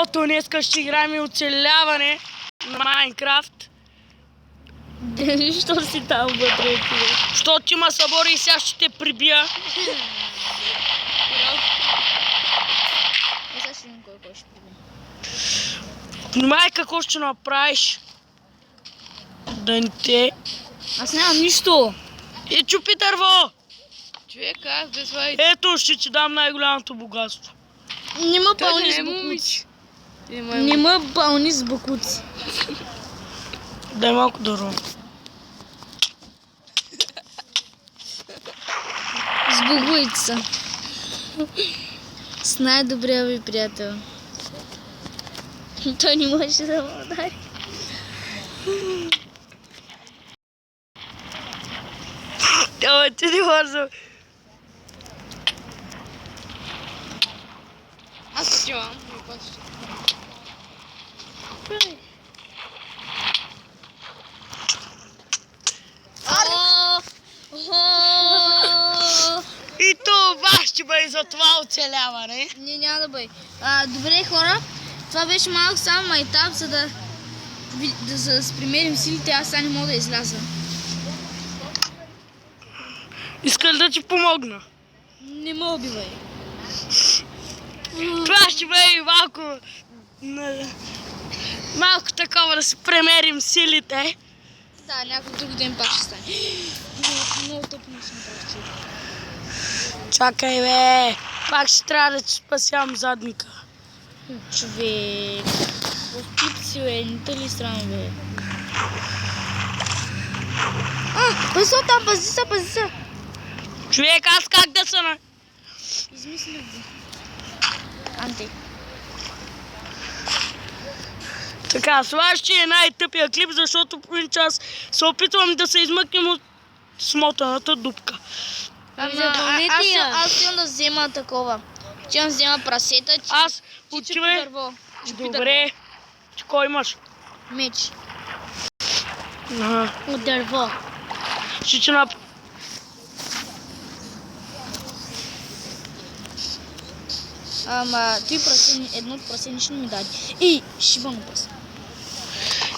Ото, днеска ще играем оцеляване на Майнкрафт. Що си там вътре? Защото има събори и сега ще те прибия. Сега ще видим кой ще прибие. Внимай какво ще направиш. Да не те... Аз нямам нищо. Чупи дърво! Човек, аз без това Ето, ще ти дам най-голямото богатство. Не ме той пълни не с е букуци. момич. Не ме пълни с букуци. Дай малко дърво. С букуица. С най-добрия ви приятел. Той не може да му удари. Ама ти не бързо. Аз чувам. И това ще бъде за това оцеляване. Не, няма да бъде. Добре, хора, това беше малко само майтап, за да се примерим силите. Аз сега не мога да изляза. Искаш да ти помогна. Не ме убивай. Това ще бъде малко... Малко такова да се премерим силите. Да, някой друг ден пак ще стане. Много тъпно съм прав. Чакай, бе. Пак ще трябва да ти спасявам задника. Човек. Отпит си, бе. Не те ли срам, бе? Пази се там, пази се. Човек, аз как да се на... Измислих го. Анти. Така, това ще е най-тъпия клип, защото половин час се опитвам да се измъкнем от смотаната дупка. Аз имам да взема такова. Ще имам да взема прасета, Аз отивай... дърво. Добре. Ти кой имаш? Меч. Ага. От дърво. Ще ти нап... Ама ти едно от прасенични ми даде. И шибано прасе.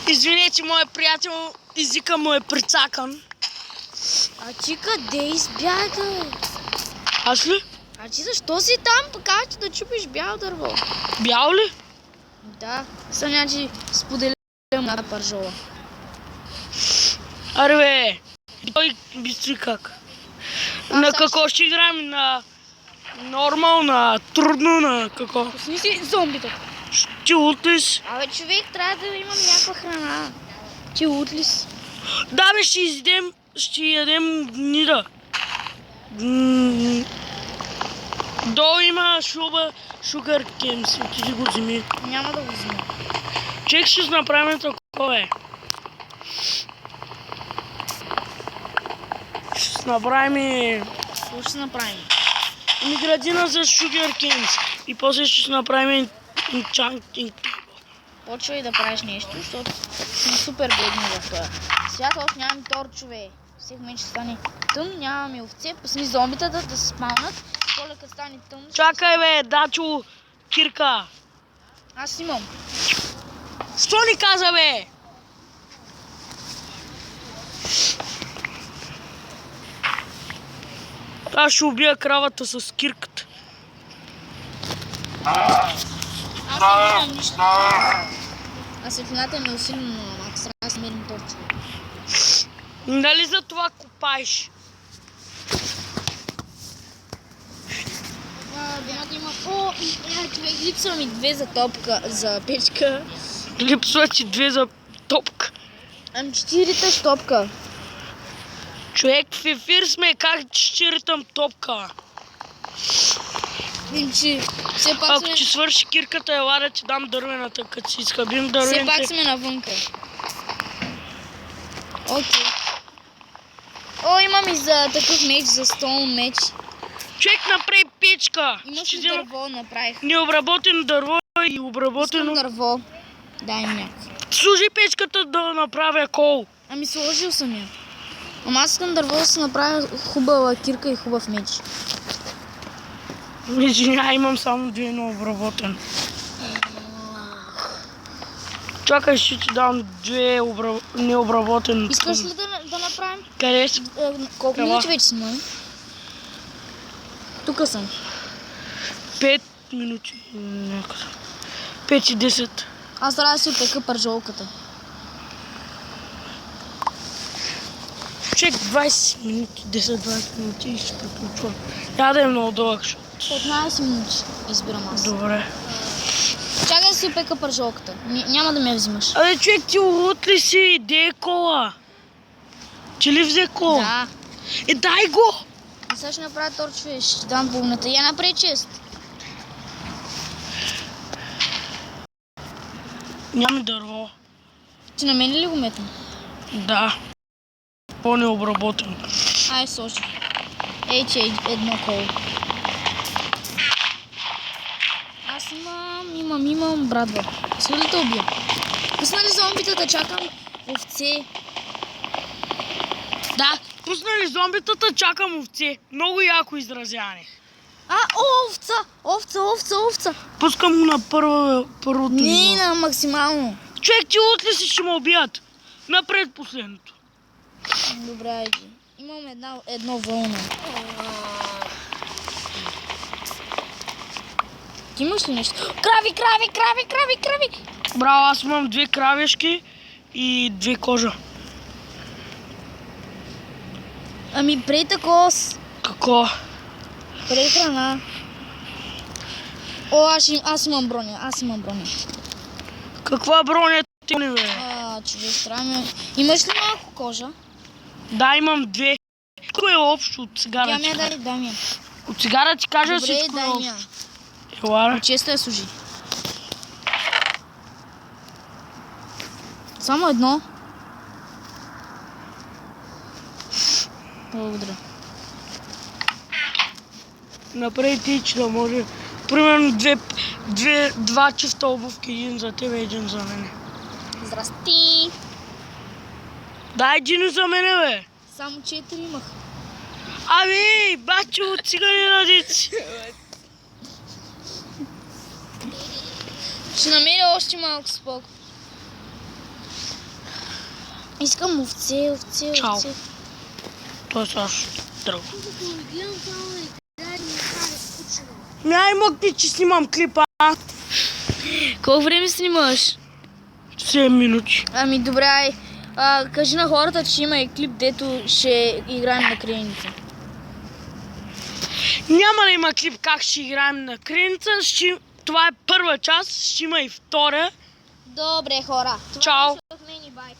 Извинете, моят приятел, езика му е прицакан. А ти къде избяга? Аз ли? А ти защо си там? Покажи ти да чупиш бяло дърво. Бял ли? Да. Съня, че споделям на пържола. Аре бе, той бистри как? На какво ще играем? На нормал, на трудно, на какво? Пусни си зомбитата. Ще утлиш? Абе, човек, трябва да имам някаква храна. Ти утли си. Да бе, ще ядем нида. Долу има шугар кемс, отиди го вземи. Няма да го взема. Чек ще направим такова е. Ще направим... Какво ще направим? градина за шугар кемс. И после ще направим enchanting. Почвай да правиш нещо, защото съм супер бедни в това. Свят още нямам торчове. Всеки момент ще стане тъмно, нямаме овце, пусни зомбитата да се спалнат. Поле като стане тъмно. Чакай бе, Дачо, кирка. Аз имам. Що ни каза бе? Аз ще убия кравата с кирката. Аз нямам нищо. А светлината ми е усилена на макс. Трябва да смерим торчове. Нали за това копаеш? Вината има... О, човек, липсва ми 2 за топка, за печка. Липсва ти 2 за топка. Ами 4-та с топка. Човек, в ефир сме, как ще ритам топка? Че все пак Ако ти свърши кирката, ела да ти дам дървената, като си изхъбим дървените. Все пак сме навънка. Окей. О, имам и за такъв меч, за стоун меч. Човек, направи печка. Имаш Ще ли взема дърво, направих. необработено дърво и Искам обработено. дърво. Дай ми някакво. Служи печката да направя кол. Ами сложил съм я. Ама аз искам дърво да си направя хубава кирка и хубав меч. Извиня, имам само 2 необработен. Чакай, ще ти дам две необработен. Искаш ли да направим? Къде си? Колко Ела. минути вече сме? Тук съм. 5 минути. Някъде. 5 и 10. Аз трябва да си опека пържолката. Чек 20 минути, 10-20 минути и ще приключвам. Няма да е много дълъг, защото. 15 минути избирам аз. Добре. Чакай да си опека пържолката. Няма да ме взимаш. Абе, човек, ти урод ли си? Де е кола? Ти ли взе кола? Да. Дай го! Сега ще направя торчове, ще ти дам половината. Я направи чест. Няма дърво. Ти на мен ли го метна? Да. По-необработен. Ай, сложи. Ей, че едно коло. Аз имам, братва. Иска ли да убия? Пусна ли зомбитата, чакам овце. Да, пуснали зомбитата, чакам овце. Много яко изразяване. Овца. Пускам го на първото Не, ниво. на максимално. Човек, ти лут ли си, ще ме убият? Напред последното. Добре, айди. Имам едно вълна. Ти имаш ли нещо? Крави! Браво, аз имам 2 кравешки и 2 кожа. Ами, прей такос. Какво? Прей храна. О, аз имам броня. Каква броня ти не бе? Човек, трябва ми... Имаш ли малко кожа? Да, имам 2. Кое е общо от сега Тя да ми ти я кажа? дай, дай ми я. От сега да ти кажа Добре, всичко е дай ми я. общо. Ела, Често я служи. Само едно. Благодаря. направи ти, че да може. Примерно 2 чифта обувки, един за тебе, един за мене. Здрасти! Дай един за мене, бе. Само 4 имах. Абе, бачо, от цигани на деци. Ще намеря още малко спок. Искам овце. Чао. Той сега ще тръгва. Ай, мъкни, че снимам клипа. Колко време снимаш? 7 минути. Ами добре, ай. Кажи на хората, че има и клип, дето ще играем на криеница. Няма да има клип как ще играем на криеница. Това е първа част, ще има и втора. Добре, хора. Това Чао. беше от мен и бай.